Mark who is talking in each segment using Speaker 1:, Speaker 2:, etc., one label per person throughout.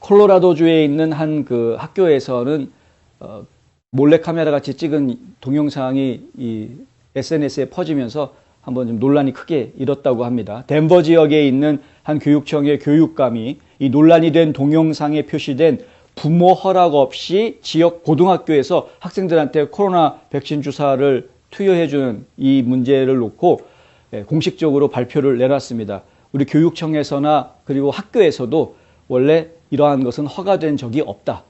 Speaker 1: 콜로라도주에 있는 한 그 학교에서는 몰래카메라 같이 찍은 동영상이 이 SNS에 퍼지면서 한번 좀 논란이 크게 일었다고 합니다. 덴버 지역에 있는 한 교육청의 교육감이 이 논란이 된 동영상에 표시된 부모 허락 없이 지역 고등학교에서 학생들한테 코로나 백신 주사를 투여해주는 이 문제를 놓고 공식적으로 발표를 내놨습니다. 우리 교육청에서나 그리고 학교에서도 원래 이러한 것은 허가된 적이 없다.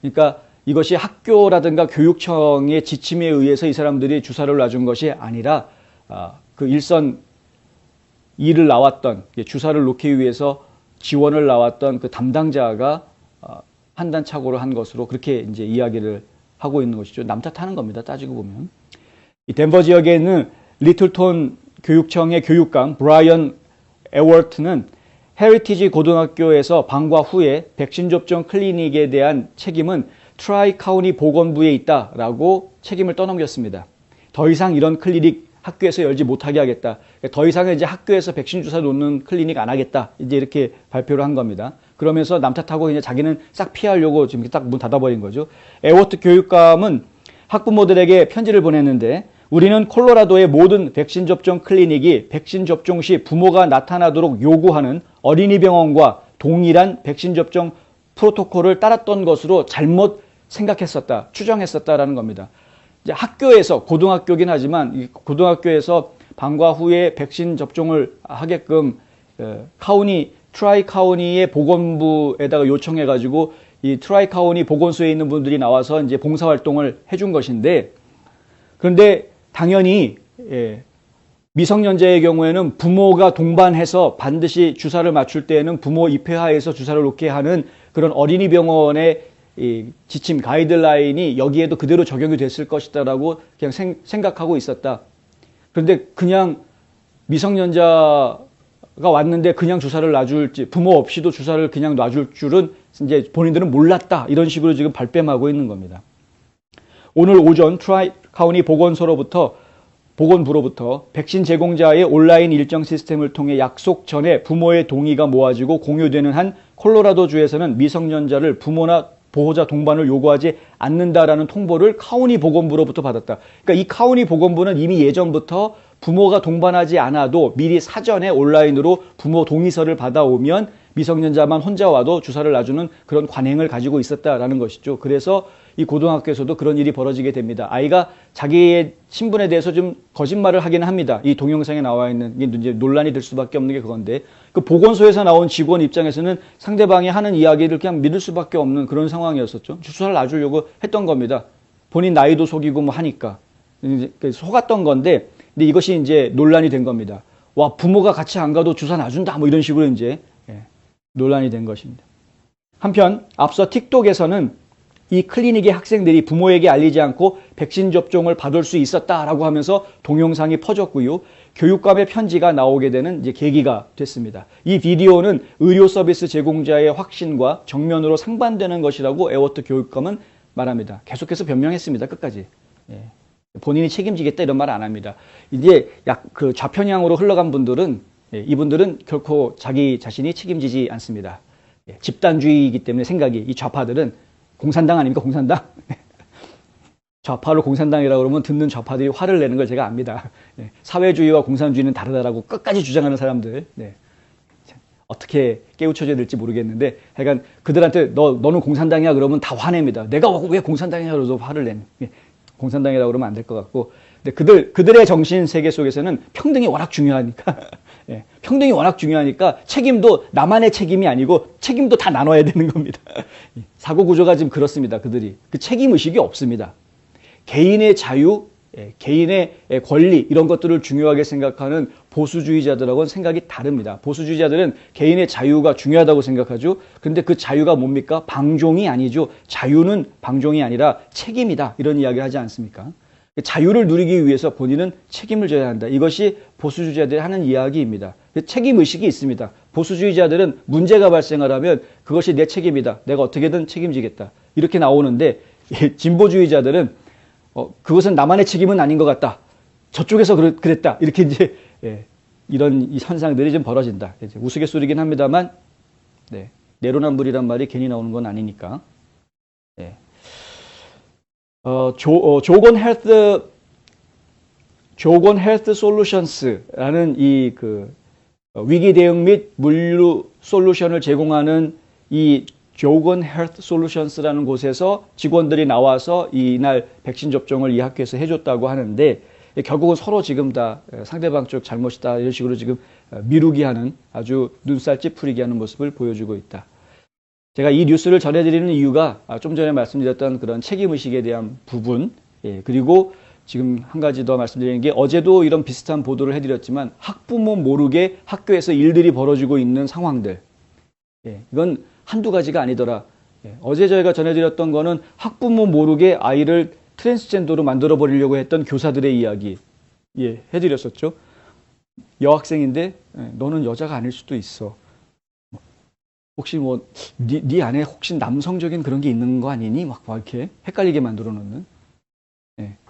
Speaker 1: 그러니까 이것이 학교라든가 교육청의 지침에 의해서 이 사람들이 주사를 놔준 것이 아니라 그 일선 일을 나왔던 주사를 놓기 위해서 지원을 나왔던 그 담당자가 판단착오를 한 것으로 그렇게 이제 이야기를 하고 있는 것이죠. 남 탓하는 겁니다. 따지고 보면. 이 덴버 지역에 있는 리틀톤 교육청의 교육감 브라이언 에워트는 헤리티지 고등학교에서 방과 후에 백신 접종 클리닉에 대한 책임은 트라이 카운티 보건부에 있다라고 책임을 떠넘겼습니다. 더 이상 이런 클리닉 학교에서 열지 못하게 하겠다. 더 이상은 이제 학교에서 백신 주사 놓는 클리닉 안 하겠다. 이제 이렇게 발표를 한 겁니다. 그러면서 남 탓하고 이제 자기는 싹 피하려고 지금 딱 문 닫아버린 거죠. 에워트 교육감은 학부모들에게 편지를 보냈는데 우리는 콜로라도의 모든 백신 접종 클리닉이 백신 접종 시 부모가 나타나도록 요구하는 어린이 병원과 동일한 백신 접종 프로토콜을 따랐던 것으로 잘못 생각했었다, 추정했었다라는 겁니다. 이제 학교에서, 고등학교긴 하지만 고등학교에서 방과 후에 백신 접종을 하게끔 트라이 카우니의 보건부에다가 요청해가지고 이 트라이 카우니 보건소에 있는 분들이 나와서 이제 봉사활동을 해준 것인데, 그런데 당연히 미성년자의 경우에는 부모가 동반해서 반드시 주사를 맞출 때에는 부모 입회하에서 주사를 놓게 하는 그런 어린이 병원의 이 지침 가이드라인이 여기에도 그대로 적용이 됐을 것이다라고 그냥 생각하고 있었다. 그런데 그냥 미성년자가 왔는데 그냥 주사를 놔줄지 부모 없이도 주사를 그냥 놔줄 줄은 이제 본인들은 몰랐다. 이런 식으로 지금 발뺌하고 있는 겁니다. 오늘 오전 트라이 카우니 보건부로부터 백신 제공자의 온라인 일정 시스템을 통해 약속 전에 부모의 동의가 모아지고 공유되는 한 콜로라도주에서는 미성년자를 부모나 보호자 동반을 요구하지 않는다라는 통보를 카우니 보건부로부터 받았다. 그러니까 이 카우니 보건부는 이미 예전부터 부모가 동반하지 않아도 미리 사전에 온라인으로 부모 동의서를 받아오면 미성년자만 혼자 와도 주사를 놔주는 그런 관행을 가지고 있었다라는 것이죠. 그래서 이 고등학교에서도 그런 일이 벌어지게 됩니다. 아이가 자기의 신분에 대해서 좀 거짓말을 하긴 합니다. 이 동영상에 나와 있는 게 이제 논란이 될 수밖에 없는 게 그건데, 그 보건소에서 나온 직원 입장에서는 상대방이 하는 이야기를 그냥 믿을 수밖에 없는 그런 상황이었었죠. 주사를 놔주려고 했던 겁니다. 본인 나이도 속이고 뭐 하니까 속았던 건데, 근데 이것이 이제 논란이 된 겁니다. 와, 부모가 같이 안 가도 주사 놔준다 뭐 이런 식으로 이제 논란이 된 것입니다. 한편 앞서 틱톡에서는 이 클리닉의 학생들이 부모에게 알리지 않고 백신 접종을 받을 수 있었다라고 하면서 동영상이 퍼졌고요. 교육감의 편지가 나오게 되는 이제 계기가 됐습니다. 이 비디오는 의료 서비스 제공자의 확신과 정면으로 상반되는 것이라고 에워트 교육감은 말합니다. 계속해서 변명했습니다. 끝까지. 본인이 책임지겠다 이런 말 안 합니다. 이제 그 좌편향으로 흘러간 분들은 이분들은 결코 자기 자신이 책임지지 않습니다. 집단주의이기 때문에 생각이, 이 좌파들은 공산당 아닙니까? 공산당? 좌파로 공산당이라고 그러면 듣는 좌파들이 화를 내는 걸 제가 압니다. 사회주의와 공산주의는 다르다라고 끝까지 주장하는 사람들. 어떻게 깨우쳐져야 될지 모르겠는데, 하여간 그들한테 너는 공산당이야 그러면 다 화냅니다. 내가 왜 공산당이야 그러서 화를 내는. 공산당이라고 그러면 안 될 것 같고. 근데 그들의 정신 세계 속에서는 평등이 워낙 중요하니까, 평등이 워낙 중요하니까 책임도 나만의 책임이 아니고 책임도 다 나눠야 되는 겁니다. 사고 구조가 지금 그렇습니다. 그들이 그 책임 의식이 없습니다. 개인의 자유, 개인의 권리 이런 것들을 중요하게 생각하는 보수주의자들하고는 생각이 다릅니다. 보수주의자들은 개인의 자유가 중요하다고 생각하죠. 그런데 그 자유가 뭡니까? 방종이 아니죠. 자유는 방종이 아니라 책임이다. 이런 이야기를 하지 않습니까? 자유를 누리기 위해서 본인은 책임을 져야 한다. 이것이 보수주의자들이 하는 이야기입니다. 책임의식이 있습니다. 보수주의자들은 문제가 발생하려면 그것이 내 책임이다. 내가 어떻게든 책임지겠다. 이렇게 나오는데, 진보주의자들은 그것은 나만의 책임은 아닌 것 같다. 저쪽에서 그랬다. 이렇게 이제 이런 이 현상들이 좀 벌어진다. 이제 우스갯소리긴 합니다만, 내로남불이란 말이 괜히 나오는 건 아니니까. 예. 조건 헬스 솔루션스라는 이 위기 대응 및 물류 솔루션을 제공하는 이 조건 헬스 솔루션스라는 곳에서 직원들이 나와서 이날 백신 접종을 이 학교에서 해줬다고 하는데, 결국은 서로 지금 다 상대방 쪽 잘못이다 이런 식으로 지금 미루기 하는, 아주 눈살 찌푸리게 하는 모습을 보여주고 있다. 제가 이 뉴스를 전해드리는 이유가 좀 전에 말씀드렸던 그런 책임의식에 대한 부분, 그리고 지금 한 가지 더 말씀드리는 게, 어제도 이런 비슷한 보도를 해드렸지만 학부모 모르게 학교에서 일들이 벌어지고 있는 상황들, 이건 한두 가지가 아니더라. 어제 저희가 전해드렸던 거는 학부모 모르게 아이를 트랜스젠더로 만들어 버리려고 했던 교사들의 이야기 해드렸었죠. 여학생인데 너는 여자가 아닐 수도 있어. 혹시 뭐 네 안에 혹시 남성적인 그런 게 있는 거 아니니? 막 이렇게 헷갈리게 만들어 놓는.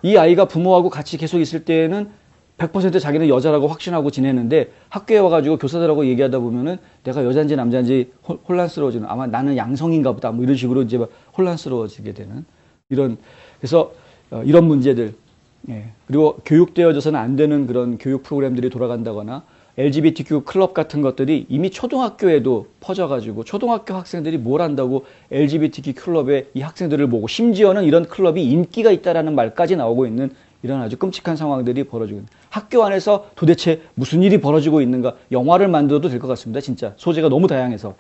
Speaker 1: 이 아이가 부모하고 같이 계속 있을 때에는 100% 자기는 여자라고 확신하고 지내는데, 학교에 와가지고 교사들하고 얘기하다 보면은 내가 여자인지 남자인지 혼란스러워지는, 아마 나는 양성인가 보다 뭐 이런 식으로 이제 혼란스러워지게 되는 그래서 이런 문제들, 그리고 교육되어져서는 안 되는 그런 교육 프로그램들이 돌아간다거나, LGBTQ 클럽 같은 것들이 이미 초등학교에도 퍼져가지고 초등학교 학생들이 뭘 한다고 LGBTQ 클럽에 이 학생들을 보고, 심지어는 이런 클럽이 인기가 있다라는 말까지 나오고 있는 이런 아주 끔찍한 상황들이 벌어지고 있는, 학교 안에서 도대체 무슨 일이 벌어지고 있는가, 영화를 만들어도 될 것 같습니다. 진짜 소재가 너무 다양해서.